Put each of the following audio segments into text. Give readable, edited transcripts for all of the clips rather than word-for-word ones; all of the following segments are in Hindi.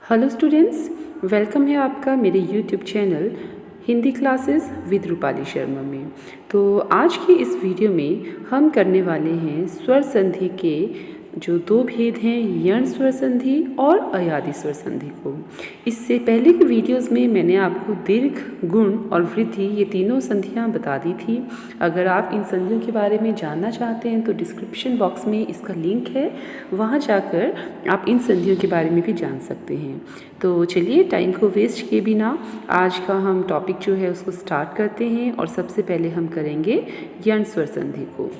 हेलो स्टूडेंट्स, वेलकम है आपका मेरे YouTube channel Hindi classes with Rupali Sharma में। तो आज की इस वीडियो में हम करने वाले हैं स्वर संधि के जो दो भेद हैं, यण स्वर संधि और अयादि स्वर संधि को। इससे पहले की वीडियोस में मैंने आपको दीर्घ, गुण और वृद्धि ये तीनों संधियां बता दी थी। अगर आप इन संधियों के बारे में जानना चाहते हैं तो डिस्क्रिप्शन बॉक्स में इसका लिंक है, वहां जाकर आप इन संधियों के बारे में भी जान सकते हैं। तो चलिए टाइम को वेस्ट किए बिना आज का हम टॉपिक जो है उसको स्टार्ट करते हैं। और सबसे पहले हम करेंगे यण स्वर संधि को।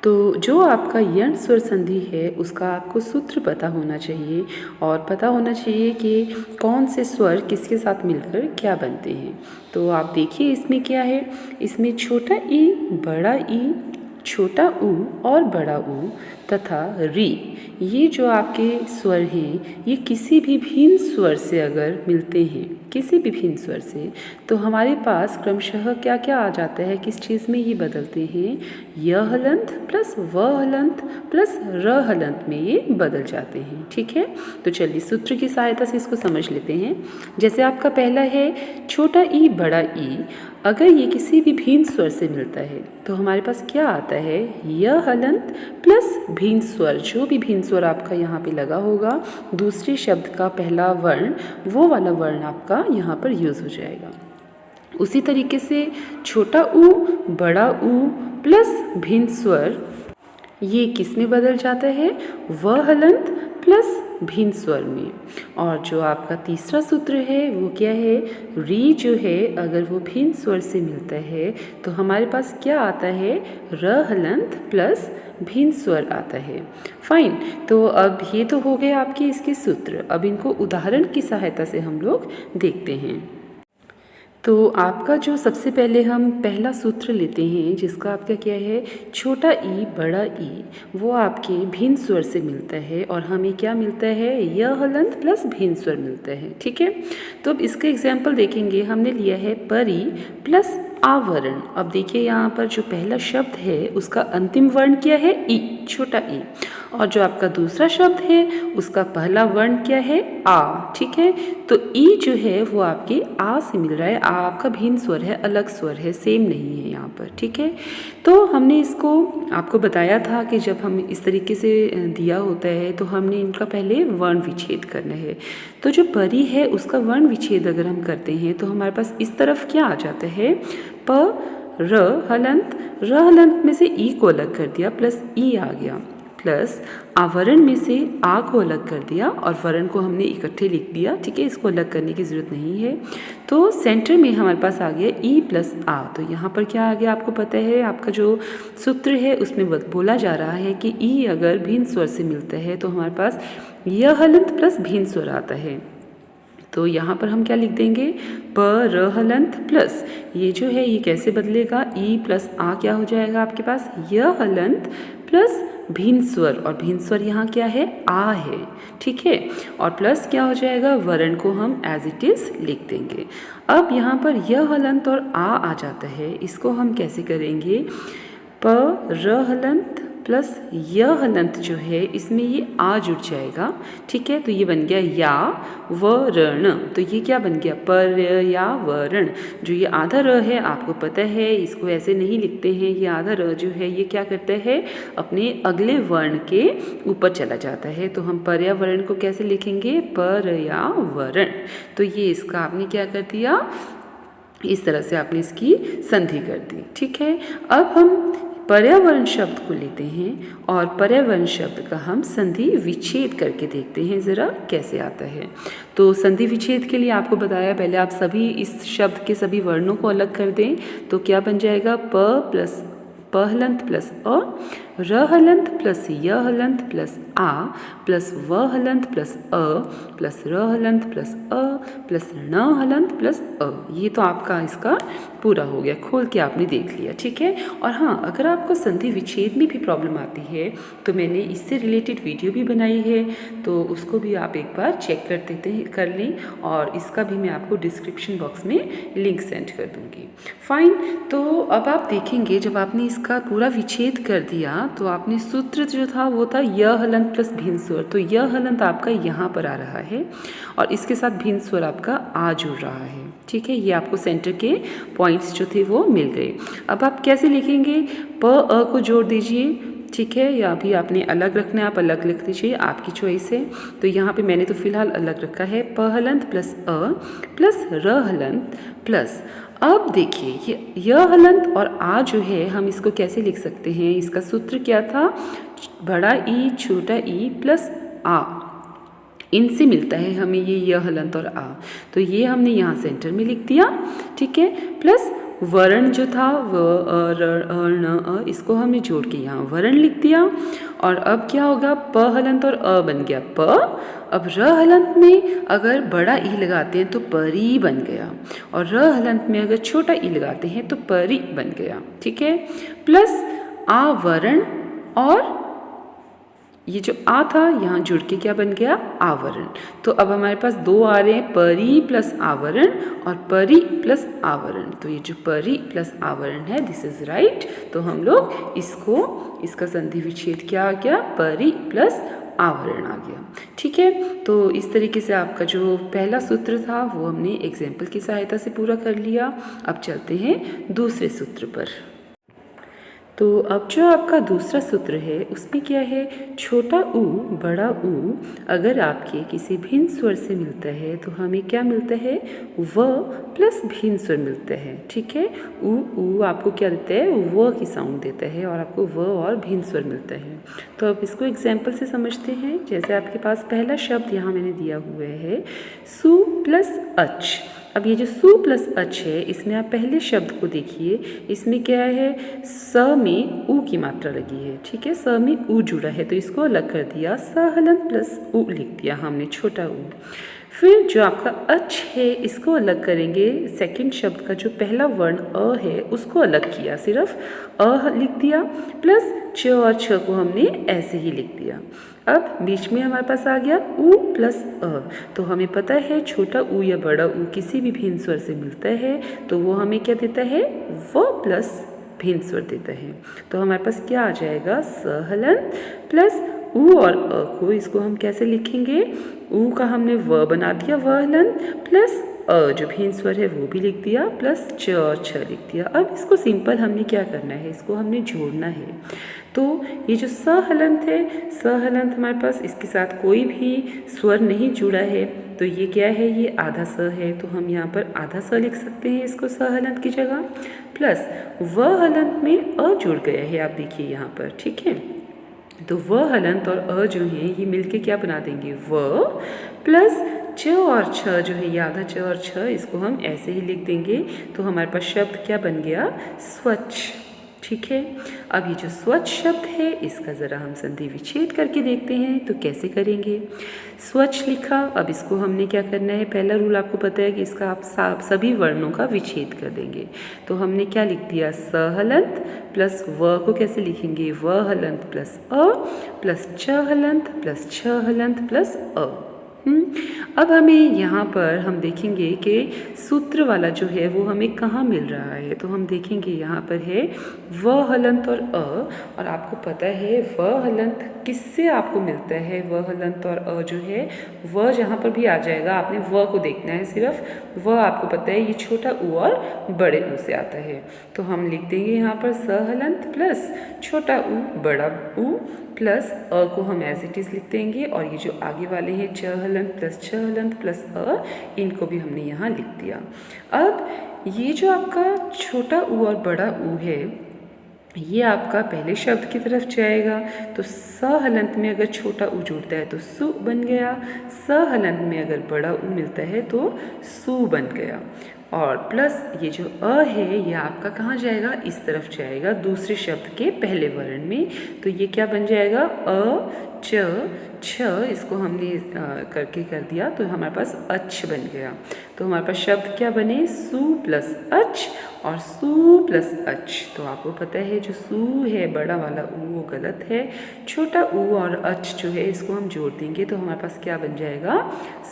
तो जो आपका यण स्वर संधि है उसका आपको सूत्र पता होना चाहिए और पता होना चाहिए कि कौन से स्वर किसके साथ मिलकर क्या बनते हैं। तो आप देखिए इसमें क्या है, इसमें छोटा ई, बड़ा ई, छोटा ऊ और बड़ा ऊ तथा री, ये जो आपके स्वर हैं ये किसी भी भिन्न स्वर से अगर मिलते हैं, किसी भी भिन्न स्वर से, तो हमारे पास क्रमशः क्या क्या आ जाता है, किस चीज़ में ये बदलते हैं, य हलंत प्लस व हलंत प्लस र हलंत में ये बदल जाते हैं। ठीक है, तो चलिए सूत्र की सहायता से इसको समझ लेते हैं। जैसे आपका पहला है छोटा ई बड़ा ई, अगर ये किसी भी भिन्न स्वर से मिलता है तो हमारे पास क्या आता है, य हलंत प्लस भिन्न स्वर, जो भी भिन्न स्वर आपका यहाँ पे लगा होगा, दूसरे शब्द का पहला वर्ण, वो वाला वर्ण आपका यहाँ पर यूज़ हो जाएगा। उसी तरीके से छोटा ऊ बड़ा ऊ प्लस भिन्न स्वर, ये किस में बदल जाता है, व हलंत प्लस भिन्न स्वर में। और जो आपका तीसरा सूत्र है वो क्या है, री जो है अगर वो भिन्न स्वर से मिलता है तो हमारे पास क्या आता है, र हलंत प्लस भिन्न स्वर आता है। फाइन, तो अब ये तो हो गए आपके इसके सूत्र। अब इनको उदाहरण की सहायता से हम लोग देखते हैं। तो आपका जो सबसे पहले हम पहला सूत्र लेते हैं जिसका आपका क्या है, छोटा ई बड़ा ई, वो आपके भिन्न स्वर से मिलता है और हमें क्या मिलता है, य हलंत प्लस भिन्न स्वर मिलता है। ठीक है, तो अब इसका एग्जाम्पल देखेंगे। हमने लिया है परी प्लस आवरण। अब देखिए यहाँ पर जो पहला शब्द है उसका अंतिम वर्ण क्या है, ई, छोटा ई, और जो आपका दूसरा शब्द है उसका पहला वर्ण क्या है, आ। ठीक है, तो ई जो है वो आपके आ से मिल रहा है। आ आपका भिन्न स्वर है, अलग स्वर है, सेम नहीं है यहाँ पर। ठीक है, तो हमने इसको आपको बताया था कि जब हम इस तरीके से दिया होता है तो हमने इनका पहले वर्ण विच्छेद करना है। तो जो परी है उसका वर्ण विच्छेद अगर हम करते हैं तो हमारे पास इस तरफ क्या आ जाता है, प र हलंत में से ई को अलग कर दिया प्लस ई आ गया, प्लस आवरण में से आ को अलग कर दिया और वर्ण को हमने इकट्ठे लिख दिया। ठीक है, इसको अलग करने की ज़रूरत नहीं है। तो सेंटर में हमारे पास आ गया ई प्लस आ। तो यहाँ पर क्या आ गया आपको पता है, आपका जो सूत्र है उसमें बोला जा रहा है कि ई अगर भिन्न स्वर से मिलता है तो हमारे पास य हलंत प्लस भिन्न स्वर आता है। तो यहाँ पर हम क्या लिख देंगे, प र हलंत प्लस, ये जो है ये कैसे बदलेगा, ई प्लस आ क्या हो जाएगा आपके पास, य हलंत प्लस भिन्न स्वर, और भिन्न स्वर यहाँ क्या है, आ है। ठीक है, और प्लस क्या हो जाएगा, वर्ण को हम एज इट इज लिख देंगे। अब यहाँ पर य हलंत और आ जाता है, इसको हम कैसे करेंगे, प र हलंत प्लस य हलंत जो है इसमें ये आ जुड़ जाएगा। ठीक है, तो ये बन गया या वर्ण। तो ये क्या बन गया, पर या वर्ण। जो ये आधा र है आपको पता है इसको ऐसे नहीं लिखते हैं, ये आधा र जो है ये क्या करता है, अपने अगले वर्ण के ऊपर चला जाता है। तो हम पर या वर्ण को कैसे लिखेंगे, पर या वर्ण। तो ये इसका आपने क्या कर दिया, इस तरह से आपने इसकी संधि कर दी। ठीक है, अब हम पर्यावरण शब्द को लेते हैं और पर्यावरण शब्द का हम संधि विच्छेद करके देखते हैं ज़रा कैसे आता है। तो संधि विच्छेद के लिए आपको बताया, पहले आप सभी इस शब्द के सभी वर्णों को अलग कर दें तो क्या बन जाएगा, प प्लस प हलंत प्लस अ, र हलंत प्लस य हलंत प्लस आ प्लस व हलंत प्लस अ प्लस र हलंत प्लस अ प्लस न हलंत प्लस अ। ये तो आपका इसका पूरा हो गया, खोल के आपने देख लिया। ठीक है, और हाँ, अगर आपको संधि विच्छेद में भी प्रॉब्लम आती है तो मैंने इससे रिलेटेड वीडियो भी बनाई है, तो उसको भी आप एक बार चेक कर लें और इसका भी मैं आपको डिस्क्रिप्शन बॉक्स में लिंक सेंड कर दूँगी। फाइन, तो अब आप देखेंगे जब आपने इस इसका पूरा विच्छेद कर दिया तो आपने सूत्र जो था वो था य हलंत प्लस भिन्न स्वर। तो य हलंत आपका यहाँ पर आ रहा है और इसके साथ भिन्न स्वर आपका आ जुड़ रहा है। ठीक है, ये आपको सेंटर के पॉइंट्स जो थे वो मिल गए। अब आप कैसे लिखेंगे, प अ को जोड़ दीजिए। ठीक है, या भी आपने अलग रखना है, आप अलग लिख दीजिए, आपकी चॉइस है। तो यहाँ पे मैंने तो फिलहाल अलग रखा है, प हलंत प्लस अ प्लस र हलंत प्लस। अब देखिए ये य हलंत और आ जो है हम इसको कैसे लिख सकते हैं, इसका सूत्र क्या था, बड़ा ई छोटा ई प्लस आ, इनसे मिलता है हमें ये य हलंत और आ। तो ये हमने यहाँ सेंटर में लिख दिया। ठीक है, प्लस वर्ण जो था व न अ, इसको हमने जोड़ के यहाँ वर्ण लिख दिया। और अब क्या होगा, प हलंत और अ बन गया प। अब र हलंत में अगर बड़ा ई लगाते हैं तो परी बन गया, और र हलंत में अगर छोटा ई लगाते हैं तो परी बन गया। ठीक है, प्लस आ वर्ण और ये जो आ था यहाँ जुड़ के क्या बन गया, आवरण। तो अब हमारे पास दो आ रहे हैं, परी प्लस आवरण और परी प्लस आवरण। तो ये जो परी प्लस आवरण है दिस इज राइट। तो हम लोग इसका संधि विच्छेद क्या आ गया, परी प्लस आवरण आ गया। ठीक है, तो इस तरीके से आपका जो पहला सूत्र था वो हमने एग्जाम्पल की सहायता से पूरा कर लिया। अब चलते हैं दूसरे सूत्र पर। तो अब जो आपका दूसरा सूत्र है उसमें क्या है, छोटा ऊ बड़ा ऊ अगर आपके किसी भिन्न स्वर से मिलता है तो हमें क्या मिलता है, व प्लस भिन्न स्वर मिलता है। ठीक है, ऊ आपको क्या देता है, व की साउंड देता है और आपको व और भिन्न स्वर मिलता है। तो अब इसको एग्जाम्पल से समझते हैं। जैसे आपके पास पहला शब्द यहाँ मैंने दिया हुआ है सु प्लस अच। अब ये जो सु प्लस अच है इसमें आप पहले शब्द को देखिए, इसमें क्या है, स में ऊ की मात्रा लगी है। ठीक है, स में ऊ जुड़ा है तो इसको अलग कर दिया, स हलंत प्लस ऊ लिख दिया हमने, छोटा ऊ। फिर जो आपका अच है इसको अलग करेंगे, सेकंड शब्द का जो पहला वर्ण अ है उसको अलग किया, सिर्फ अ लिख दिया, प्लस च और छ को हमने ऐसे ही लिख दिया। अब बीच में हमारे पास आ गया ऊ प्लस अ। तो हमें पता है छोटा ऊ या बड़ा ऊ किसी भी भिन्न स्वर से मिलता है तो वो हमें क्या देता है, व प्लस भिन्न स्वर देता है। तो हमारे पास क्या आ जाएगा, स हलंत प्लस ऊ और अ को इसको हम कैसे लिखेंगे, ऊ का हमने व बना दिया व हलंत, प्लस अ जो भिन्न स्वर है वो भी लिख दिया, प्लस च और छ लिख दिया। अब इसको सिंपल हमने क्या करना है, इसको हमने जोड़ना है। तो ये जो स हलंत है, स हलंत हमारे पास इसके साथ कोई भी स्वर नहीं जुड़ा है तो ये क्या है, ये आधा स है तो हम यहाँ पर आधा स लिख सकते हैं इसको स हलंत की जगह, प्लस व हलंत में अ जुड़ गया है, आप देखिए यहाँ पर। ठीक है, तो व हलंत और अ जो है ये मिलके क्या बना देंगे, व प्लस च और छ जो है ये आधा च और छ, इसको हम ऐसे ही लिख देंगे। तो हमारे पास शब्द क्या बन गया, स्वच्छ। ठीक है, अब ये जो स्वच्छ शब्द है इसका ज़रा हम संधि विच्छेद करके देखते हैं। तो कैसे करेंगे, स्वच्छ लिखा, अब इसको हमने क्या करना है, पहला रूल आपको पता है कि इसका आप सभी वर्णों का विच्छेद कर देंगे। तो हमने क्या लिख दिया, स हलंत प्लस व को कैसे लिखेंगे, व हलंत प्लस अ प्लस च हलंत प्लस छ हलंत प्लस अ। अब हमें यहाँ पर हम देखेंगे कि सूत्र वाला जो है वो हमें कहाँ मिल रहा है। तो हम देखेंगे यहाँ पर है व हलंत और अ, और आपको पता है व हलंत किससे आपको मिलता है, व हलंत और अ जो है व जहाँ पर भी आ जाएगा आपने व को देखना है सिर्फ। व आपको पता है ये छोटा ऊ और बड़े ऊ से आता है। तो हम लिख देंगे यहाँ पर स हलंत प्लस छोटा ऊ बड़ा ऊ प्लस अ को हम एज इट इज़ लिख देंगे, और ये जो आगे वाले हैं च हलंत प्लस छ हलंत प्लस अ, इनको भी हमने यहाँ लिख दिया। अब ये जो आपका छोटा ऊ और बड़ा ऊ है ये आपका पहले शब्द की तरफ जाएगा। तो स हलंत में अगर छोटा ऊ जुड़ता है तो सु बन गया, स हलंत में अगर बड़ा ऊ मिलता है तो सु बन गया, और प्लस ये जो अ है ये आपका कहाँ जाएगा, इस तरफ जाएगा दूसरे शब्द के पहले वर्ण में। तो ये क्या बन जाएगा, अ च छ, इसको हमने करके कर दिया तो हमारे पास अच्छ बन गया। तो हमारे पास शब्द क्या बने, सु प्लस अच्छ और सु प्लस अच्छ। तो आपको पता है जो सु है बड़ा वाला ऊ वो गलत है, छोटा ऊ और अच्छ जो है इसको हम जोड़ देंगे तो हमारे पास क्या बन जाएगा,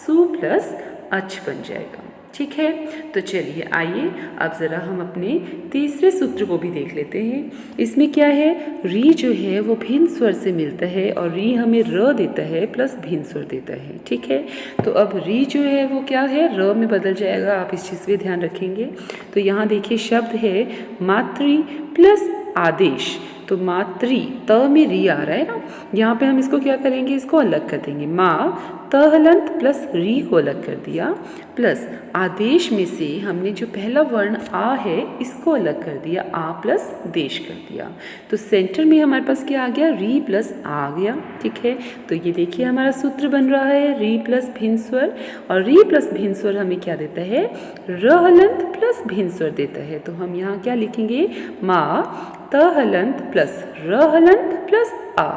सु प्लस अच्छ बन जाएगा। ठीक है। तो चलिए आइए अब ज़रा हम अपने तीसरे सूत्र को भी देख लेते हैं। इसमें क्या है, री जो है वो भिन्न स्वर से मिलता है और री हमें र देता है प्लस भिन्न स्वर देता है। ठीक है, तो अब री जो है वो क्या है, र में बदल जाएगा। आप इस चीज़ पे ध्यान रखेंगे। तो यहाँ देखिए शब्द है मातृ प्लस आदेश। तो मातृ त में री आ रहा है ना, यहाँ पे हम इसको क्या करेंगे, इसको अलग कर देंगे। माँ त हलंत प्लस री को अलग कर दिया, प्लस आदेश में से हमने जो पहला वर्ण आ है इसको अलग कर दिया, आ प्लस देश कर दिया। तो सेंटर में हमारे पास क्या आ गया, री प्लस आ गया। ठीक है, तो ये देखिए हमारा सूत्र बन रहा है री प्लस भिन्न स्वर, और री प्लस भिन्न स्वर हमें क्या देता है, र हलंत प्लस भिन्न स्वर देता है। तो हम यहाँ क्या लिखेंगे, माँ त हलंत प्लस र हलंत प्लस आ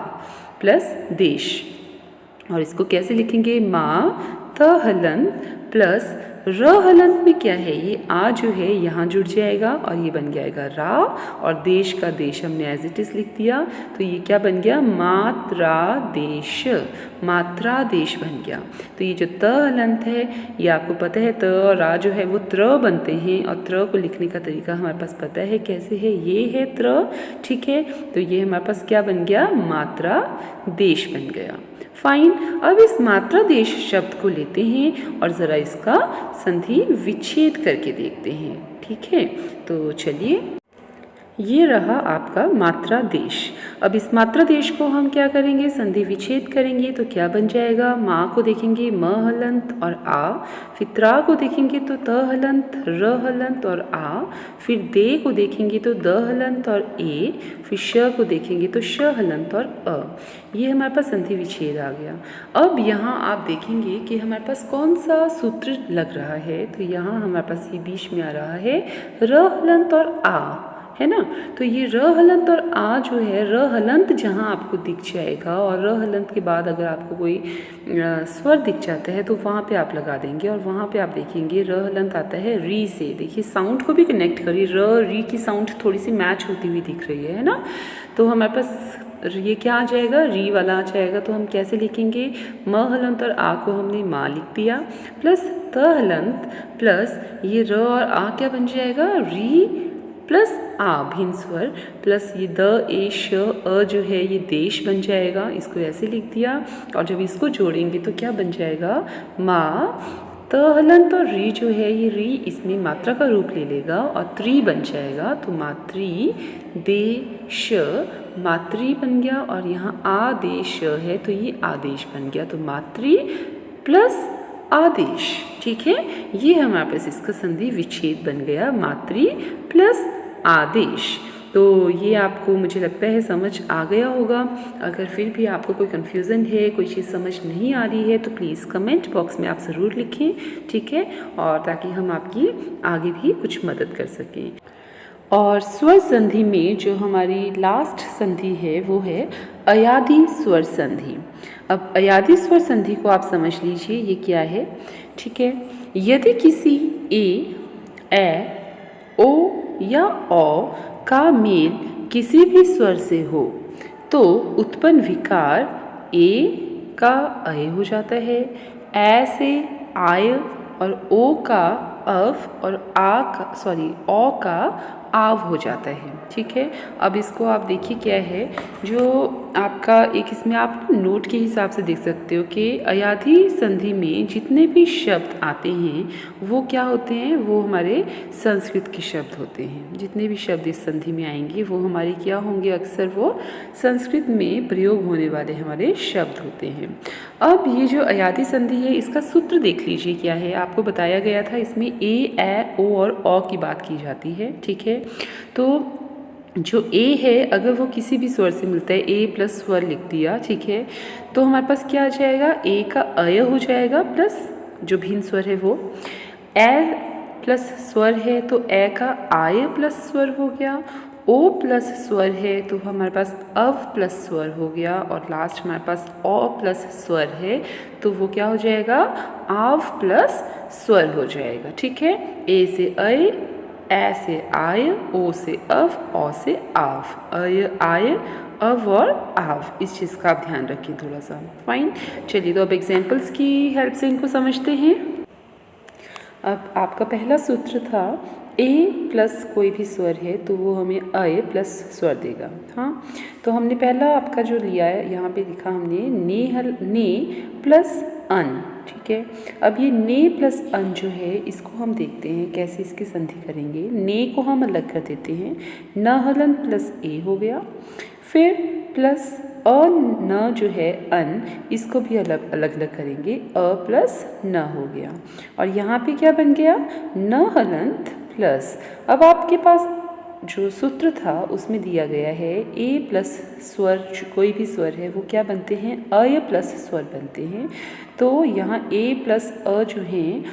प्लस देश। और इसको कैसे लिखेंगे, माँ त हलंत प्लस र हलंत में क्या है, ये आ जो है यहाँ जुड़ जाएगा और ये बन जाएगा रा, और देश का देश हमने एज इट इज़ लिख दिया। तो ये क्या बन गया, मात्रा देश, मात्रा देश बन गया। तो ये जो त हलंत है ये आपको पता है, त और रा जो है वो त्र बनते हैं, और त्र को लिखने का तरीका हमारे पास पता है कैसे है, ये है त्र। ठीक है, तो ये हमारे पास क्या बन गया, मात्रा देश बन गया। फाइन, अब इस मात्रा देश शब्द को लेते हैं और ज़रा इसका संधि विच्छेद करके देखते हैं। ठीक है, तो चलिए ये रहा आपका मात्रा देश। अब इस मात्रा देश को हम क्या करेंगे, संधि विच्छेद करेंगे। तो क्या बन जाएगा, माँ को देखेंगे म हलंत और आ, फिर त्रा को देखेंगे तो त हलंत र हलंत और आ, फिर दे को देखेंगे तो द हलंत और ए, फिर श को देखेंगे तो श हलंत और अ। ये हमारे पास संधि विच्छेद आ गया। अब यहाँ आप देखेंगे कि हमारे पास कौन सा सूत्र लग रहा है। तो यहाँ हमारे पास ये बीच में आ रहा है र हलंत और आ, है ना। तो ये र हलंत और आ जो है, र हलंत जहाँ आपको दिख जाएगा और र हलंत के बाद अगर आपको कोई स्वर दिख जाता है तो वहाँ पे आप लगा देंगे, और वहाँ पे आप देखेंगे र हलंत आता है री से। देखिए साउंड को भी कनेक्ट करिए, र री की साउंड थोड़ी सी मैच होती हुई दिख रही है ना। तो हमारे पास ये क्या आ जाएगा, री वाला आ जाएगा। तो हम कैसे लिखेंगे, म हलंत और आ को हमने माँ लिख दिया, प्लस त हलंत प्लस ये र और आ क्या बन जाएगा, री प्लस आ भिन्न स्वर, प्लस ये द ए श अ जो है ये देश बन जाएगा। इसको ऐसे लिख दिया, और जब इसको जोड़ेंगे तो क्या बन जाएगा, माँ त हलंत और री जो है ये री इसमें मात्रा का रूप ले लेगा और त्री बन जाएगा। तो मातृ दे श मातृ बन गया, और यहाँ आ दे श है तो ये आदेश बन गया। तो मातृ प्लस आदेश। ठीक है, ये हमारे पास इसका संधि विच्छेद बन गया, मातृ प्लस आदेश। तो ये आपको मुझे लगता है समझ आ गया होगा। अगर फिर भी आपको कोई कन्फ्यूज़न है, कोई चीज़ समझ नहीं आ रही है तो प्लीज़ कमेंट बॉक्स में आप ज़रूर लिखें। ठीक है, और ताकि हम आपकी आगे भी कुछ मदद कर सकें। और स्वर संधि में जो हमारी लास्ट संधि है वो है अयादि स्वर संधि। अब अयादि स्वर संधि को आप समझ लीजिए ये क्या है। ठीक है, यदि किसी ए ओ या ओ का मेल किसी भी स्वर से हो तो उत्पन्न विकार ए का अय हो जाता है, ए से आय, और ओ का अव, और ओ का आव हो जाता है। ठीक है, अब इसको आप देखिए क्या है, जो आपका एक इसमें आप नोट के हिसाब से देख सकते हो कि अयादि संधि में जितने भी शब्द आते हैं वो क्या होते हैं, वो हमारे संस्कृत के शब्द होते हैं। जितने भी शब्द इस संधि में आएंगे वो हमारे क्या होंगे, अक्सर वो संस्कृत में प्रयोग होने वाले हमारे शब्द होते हैं। अब ये जो अयादि संधि है इसका सूत्र देख लीजिए क्या है। आपको बताया गया था इसमें ए ओ और ओ की बात की जाती है। ठीक है, तो जो ए है अगर वो किसी भी स्वर से मिलता है, ए प्लस स्वर लिख दिया, ठीक है, तो हमारे पास क्या आ जाएगा, ए का अय हो जाएगा प्लस जो भिन्न स्वर है वो, ए प्लस स्वर है तो ए का आय प्लस स्वर हो गया, ओ प्लस स्वर है तो हमारे पास अव प्लस स्वर हो गया, और लास्ट हमारे पास ओ प्लस स्वर है तो वो क्या हो जाएगा, आव प्लस स्वर हो जाएगा। ठीक है, ए से अय, ए से आय, ओ से अव, ओ से आव, अय आय अव और आव। इस चीज़ का आप ध्यान रखिए थोड़ा सा। फाइन, चलिए तो अब एग्जाम्पल्स की हेल्प से इनको समझते हैं। अब आपका पहला सूत्र था ए प्लस कोई भी स्वर है तो वो हमें अय प्लस स्वर देगा। हाँ, तो हमने पहला आपका जो लिया है, यहाँ पे लिखा हमने ने प्लस अन। ठीक है, अब ये ने प्लस अन जो है इसको हम देखते हैं कैसे इसकी संधि करेंगे। ने को हम अलग कर देते हैं, न हलन प्लस ए हो गया, फिर प्लस न जो है अन, इसको भी अलग अलग करेंगे, अ प्लस न हो गया। और यहाँ पे क्या बन गया, न हलंत प्लस, अब आपके पास जो सूत्र था उसमें दिया गया है ए प्लस स्वर, कोई भी स्वर है वो क्या बनते हैं, अय प्लस स्वर बनते हैं। तो यहाँ ए प्लस अ जो हैं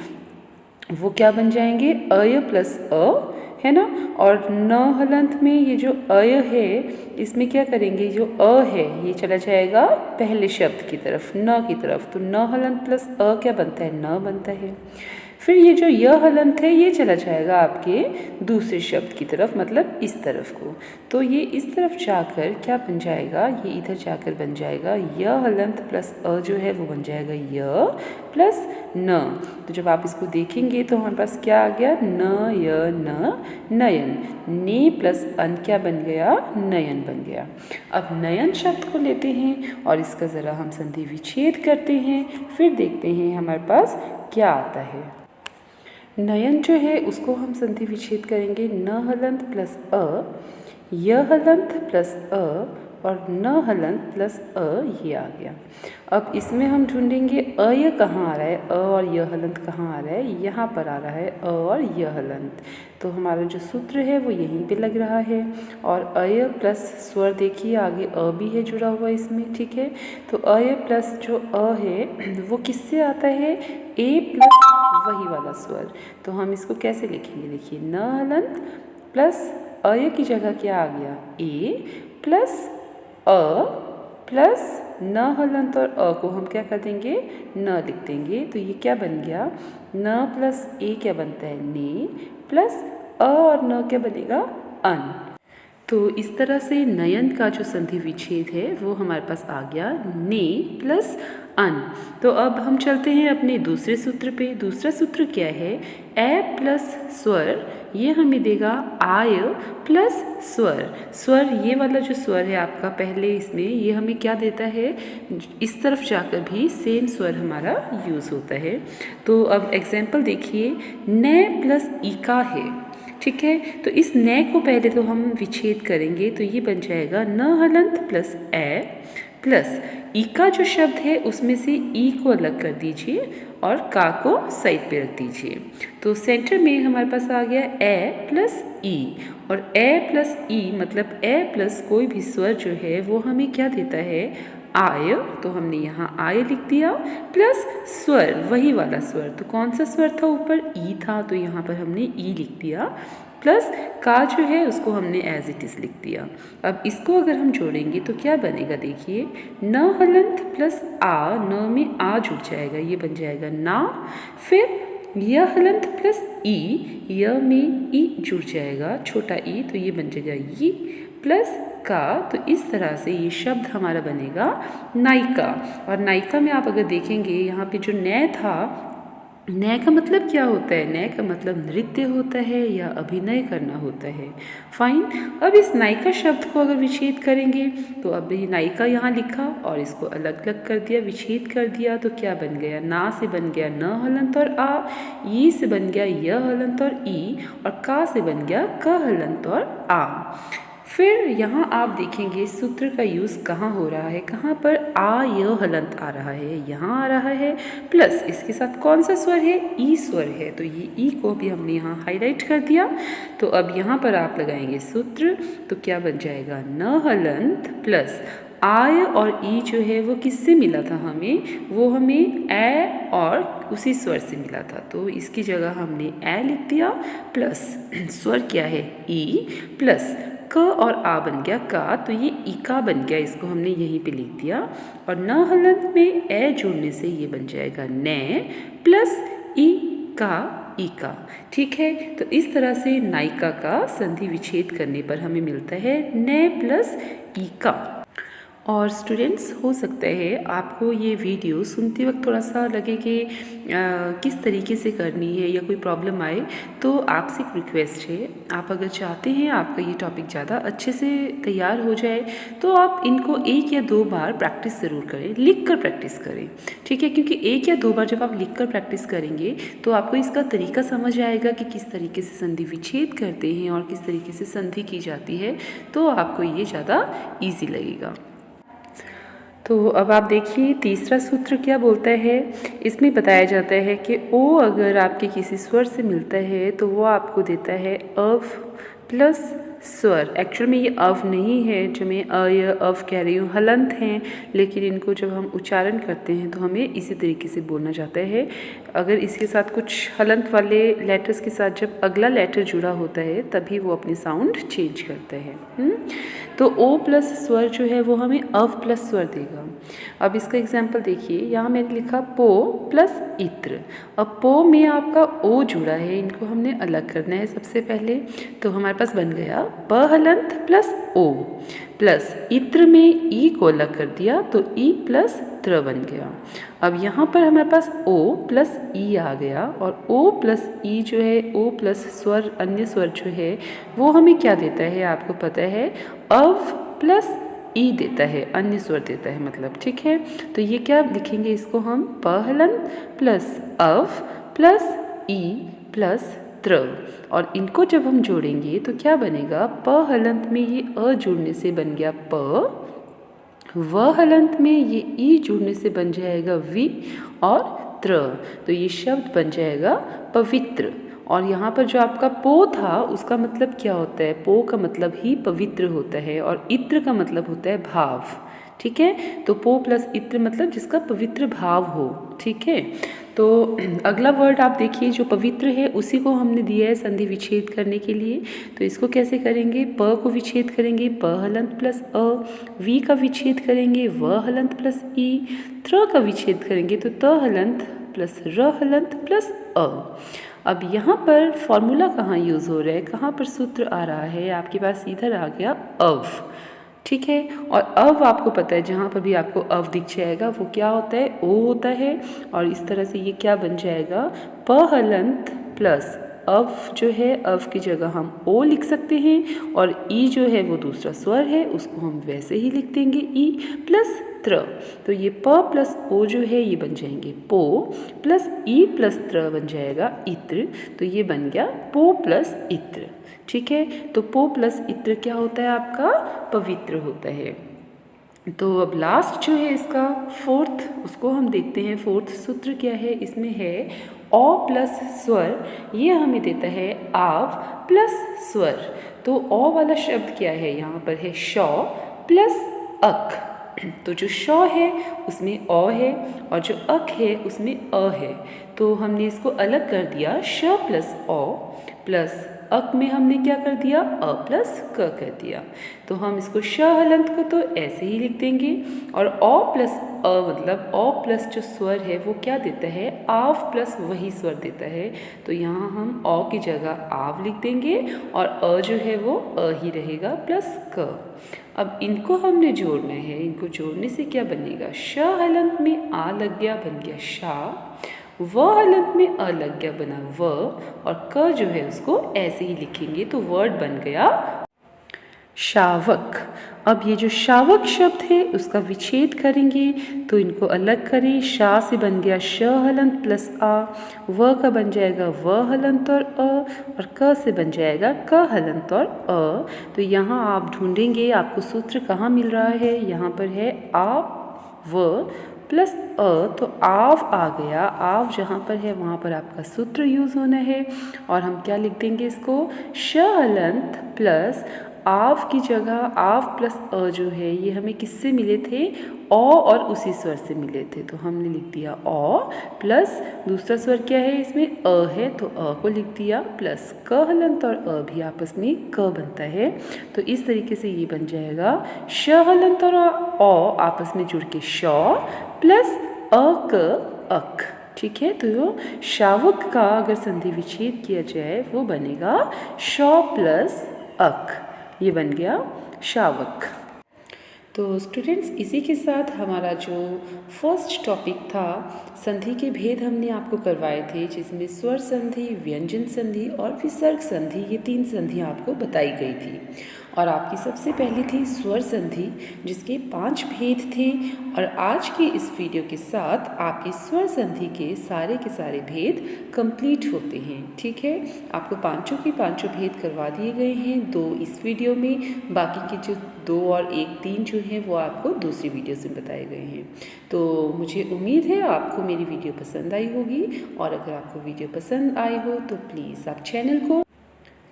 वो क्या बन जाएंगे, अय प्लस अ, है ना। और न हलंत में ये जो अय है इसमें क्या करेंगे, जो अ है ये चला जाएगा पहले शब्द की तरफ, न की तरफ, तो न हलंत प्लस अ क्या बनता है, न बनता है। फिर ये जो य हलंत है ये चला जाएगा आपके दूसरे शब्द की तरफ, मतलब इस तरफ को, तो ये इस तरफ जाकर क्या बन जाएगा, ये इधर जाकर बन जाएगा य हलंत प्लस अ जो है वो बन जाएगा य प्लस न। तो जब आप इसको देखेंगे तो हमारे पास क्या आ गया, न य न नयन, ने प्लस अन क्या बन गया, नयन बन गया। अब नयन शब्द को लेते हैं और इसका ज़रा हम संधि विच्छेद करते हैं, फिर देखते हैं हमारे पास क्या आता है। नयन जो है उसको हम संधि विच्छेद करेंगे, न हलंत प्लस अ, य हलंत प्लस अ और न हलंत प्लस अ, ये आ गया। अब इसमें हम ढूंढेंगे अय कहाँ आ रहा है, अ और य हलंत कहाँ आ रहा है, यहाँ पर आ रहा है अ और य हलंत। तो हमारा जो सूत्र है वो यहीं पे लग रहा है। और अय प्लस स्वर देखिए आगे अ भी है जुड़ा हुआ इसमें। ठीक है, तो अय प्लस जो अ है वो किससे आता है, ए प्लस वही वाला स्वर। तो हम इसको कैसे लिखेंगे, देखिए न हलंत प्लस अय की जगह क्या आ गया, ए प्लस अ प्लस न हलंत, और अ को हम क्या कर देंगे, न लिख देंगे। तो ये क्या बन गया, न प्लस ए क्या बनता है, ने, प्लस अ और न क्या बनेगा, अन। तो इस तरह से नयन का जो संधि विच्छेद है वो हमारे पास आ गया, ने प्लस अन। तो अब हम चलते हैं अपने दूसरे सूत्र पे। दूसरा सूत्र क्या है, ए प्लस स्वर, ये हमें देगा आय प्लस स्वर। स्वर ये वाला जो स्वर है आपका पहले इसमें, ये हमें क्या देता है, इस तरफ जाकर भी सेम स्वर हमारा यूज़ होता है। तो अब एग्जाम्पल देखिए, न प्लस इका है। ठीक है, तो इस न को पहले तो हम विच्छेद करेंगे, तो ये बन जाएगा न हलंत प्लस ए प्लस ई का जो शब्द है उसमें से ई को अलग कर दीजिए और का को साइड पे रख दीजिए। तो सेंटर में हमारे पास आ गया ए प्लस ई, और ए प्लस ई मतलब ए प्लस कोई भी स्वर जो है वो हमें क्या देता है, आय। तो हमने यहाँ आय लिख दिया, प्लस स्वर वही वाला स्वर। तो कौन सा स्वर था, ऊपर ई था, तो यहाँ पर हमने ई लिख दिया, प्लस का जो है उसको हमने एज इट इज़ लिख दिया। अब इसको अगर हम जोड़ेंगे तो क्या बनेगा, देखिए न हलंत प्लस आ, न में आ जुड़ जाएगा, ये बन जाएगा ना। फिर य हलंत प्लस ई, य में ई जुड़ जाएगा, छोटा ई, तो ये बन जाएगा ये, प्लस का। तो इस तरह से ये शब्द हमारा बनेगा नायिका। और नायिका में आप अगर देखेंगे यहाँ पे जो न था, न का मतलब क्या होता है, न का मतलब नृत्य होता है या अभिनय करना होता है। फाइन, अब इस नायिका शब्द को अगर विच्छेद करेंगे तो अब ये नायिका यहाँ लिखा और इसको अलग अलग कर दिया, विच्छेद कर दिया, तो क्या बन गया, ना से बन गया न हलंत और आ, ई से बन गया य हलंत और ई, और का से बन गया क हलंत और आ। फिर यहाँ आप देखेंगे सूत्र का यूज़ कहाँ हो रहा है, कहाँ पर आ य हलंत आ रहा है, यहाँ आ रहा है, प्लस इसके साथ कौन सा स्वर है, ई स्वर है, तो ये ई को भी हमने यहाँ हाईलाइट कर दिया। तो अब यहाँ पर आप लगाएंगे सूत्र, तो क्या बन जाएगा, न हलंत प्लस आय और ई जो है वो किससे मिला था हमें, वो हमें ए और उसी स्वर से मिला था, तो इसकी जगह हमने ए लिख दिया, प्लस स्वर क्या है ई, प्लस क और आ बन गया का, तो ये इका बन गया, इसको हमने यहीं पे लिख दिया। और न हलंत में ए जोड़ने से ये बन जाएगा न प्लस ई का इका। ठीक है, तो इस तरह से नायिका का संधि विच्छेद करने पर हमें मिलता है न प्लस इका। और स्टूडेंट्स, हो सकता है आपको ये वीडियो सुनते वक्त थोड़ा सा लगे कि किस तरीके से करनी है या कोई प्रॉब्लम आए, तो आपसे एक रिक्वेस्ट है, आप अगर चाहते हैं आपका ये टॉपिक ज़्यादा अच्छे से तैयार हो जाए तो आप इनको 1 या 2 बार प्रैक्टिस ज़रूर करें, लिख कर प्रैक्टिस करें, ठीक है। क्योंकि 1 या 2 बार जब आप लिख कर प्रैक्टिस करेंगे तो आपको इसका तरीका समझ आएगा कि किस तरीके से संधि विच्छेद करते हैं और किस तरीके से संधि की जाती है, तो आपको ये ज़्यादा ईजी लगेगा। तो अब आप देखिए तीसरा सूत्र क्या बोलता है। इसमें बताया जाता है कि ओ अगर आपके किसी स्वर से मिलता है तो वो आपको देता है अव प्लस स्वर। एक्चुअल में ये अव नहीं है जो मैं अ या अव कह रही हूँ, हलंत हैं, लेकिन इनको जब हम उच्चारण करते हैं तो हमें इसी तरीके से बोलना जाता है। अगर इसके साथ कुछ हलंत वाले लेटर्स के साथ जब अगला लेटर जुड़ा होता है तभी वो अपनी साउंड चेंज करता है। तो ओ प्लस स्वर जो है वो हमें अव प्लस स्वर देगा। अब इसका एग्जाम्पल देखिए, यहाँ मैंने लिखा पो प्लस इत्र। अब पो में आपका ओ जुड़ा है, इनको हमने अलग करना है सबसे पहले। तो हमारे पास बन गया प हलंत प्लस ओ, प्लस इत्र में ई को अलग कर दिया तो ई प्लस त्र बन गया। अब यहाँ पर हमारे पास ओ प्लस ई आ गया, और ओ प्लस ई जो है, ओ प्लस स्वर, अन्य स्वर जो है वो हमें क्या देता है आपको पता है, अव प्लस ई देता है, अन्य स्वर देता है मतलब, ठीक है। तो ये क्या लिखेंगे, इसको हम प हलंत प्लस अव प्लस ई प्लस त्र, और इनको जब हम जोड़ेंगे तो क्या बनेगा, प हलंत में ये अ जुड़ने से बन गया प, व हलंत में ये ई जुड़ने से बन जाएगा वि और त्र, तो ये शब्द बन जाएगा पवित्र। और यहाँ पर जो आपका पो था उसका मतलब क्या होता है, पो का मतलब ही पवित्र होता है, और इत्र का मतलब होता है भाव, ठीक है। तो पो प्लस इत्र मतलब जिसका पवित्र भाव हो, ठीक है। तो अगला वर्ड आप देखिए जो पवित्र है उसी को हमने दिया है संधि विच्छेद करने के लिए। तो इसको कैसे करेंगे, प को विच्छेद करेंगे प हलंत प्लस अ, वी का विच्छेद करेंगे व हलंत प्लस ई, त्र का विच्छेद करेंगे तो त हलंत प्लस र हलंत प्लस अ। अब यहाँ पर फॉर्मूला कहाँ यूज़ हो रहा है, कहाँ पर सूत्र आ रहा है, आपके पास इधर आ गया अव, ठीक है। और अव आपको पता है जहाँ पर भी आपको अव दिख जाएगा वो क्या होता है, ओ होता है, और इस तरह से ये क्या बन जाएगा, प हलंत प्लस अव जो है, अव की जगह हम ओ लिख सकते हैं, और ई जो है वो दूसरा स्वर है उसको हम वैसे ही लिख देंगे ई प्लस त्र। तो ये प प्लस ओ जो है ये बन जाएंगे पो, प्लस ई प्लस त्र बन जाएगा इत्र, तो ये बन गया पो प्लस इत्र, ठीक है। तो पो प्लस इत्र क्या होता है आपका, पवित्र होता है। तो अब लास्ट जो है इसका फोर्थ, उसको हम देखते हैं। फोर्थ सूत्र क्या है, इसमें है ओ प्लस स्वर, ये हमें देता है आव प्लस स्वर। तो ओ वाला शब्द क्या है, यहाँ पर है शौ प्लस अक। तो जो शौ है उसमें ओ है और जो अक है उसमें अ है, तो हमने इसको अलग कर दिया, श प्लस ओ प्लस अक में हमने क्या कर दिया, अ प्लस क कर दिया। तो हम इसको श हलंत को तो ऐसे ही लिख देंगे, और ओ प्लस अ मतलब ओ प्लस जो स्वर है वो क्या देता है, आव प्लस वही स्वर देता है। तो यहाँ हम ओ की जगह आव लिख देंगे और अ जो है वो अ ही रहेगा प्लस क। अब इनको हमने जोड़ना है, इनको जोड़ने से क्या बनेगा, श हलंत में आ लग गया बन गया शा, व हलंत में अ लग गया बना व, और क जो है उसको ऐसे ही लिखेंगे तो वर्ड बन गया शावक। अब ये जो शावक शब्द है उसका विच्छेद करेंगे तो इनको अलग करें, शा से बन गया श हलंत प्लस आ, व का बन जाएगा व हलंत और अ, और क से बन जाएगा क हलंत और अ। तो यहाँ आप ढूंढेंगे आपको सूत्र कहाँ मिल रहा है, यहाँ पर है आ व प्लस अ, तो आव आ गया, आव जहाँ पर है वहाँ पर आपका सूत्र यूज़ होना है, और हम क्या लिख देंगे इसको, श हलंत प्लस आव की जगह आव प्लस अ जो है ये हमें किससे मिले थे, ओ और उसी स्वर से मिले थे, तो हमने लिख दिया ओ प्लस दूसरा स्वर क्या है इसमें अ है तो अ को लिख दिया प्लस क हलंत और अ भी आपस में क बनता है। तो इस तरीके से ये बन जाएगा श हलंत और ओ आपस में जुड़ के शौ प्लस अ क अक, ठीक है। तो शावक का अगर संधि विच्छेद किया जाए वो बनेगा शौ प्लस अक, ये बन गया शावक। तो स्टूडेंट्स, इसी के साथ हमारा जो फर्स्ट टॉपिक था संधि के भेद हमने आपको करवाए थे, जिसमें स्वर संधि, व्यंजन संधि और विसर्ग संधि, ये 3 संधि आपको बताई गई थी। और आपकी सबसे पहली थी स्वर संधि, जिसके 5 भेद थे। और आज की इस वीडियो के साथ आपकी स्वर संधि के सारे भेद कंप्लीट होते हैं। ठीक है, आपको पांचों के पांचों भेद करवा दिए गए हैं, 2 इस वीडियो में, बाकी के जो 2 और 1, 3 जो हैं वो आपको दूसरी वीडियो से बताए गए हैं। तो मुझे उम्मीद है आपको मेरी वीडियो पसंद आई होगी, और अगर आपको वीडियो पसंद आई हो तो प्लीज़ आप चैनल को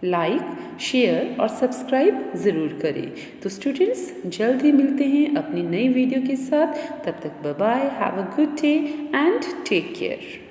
लाइक, शेयर और सब्सक्राइब ज़रूर करें। तो स्टूडेंट्स, जल्द ही मिलते हैं अपनी नई वीडियो के साथ। तब तक bye bye, have a good day and take care.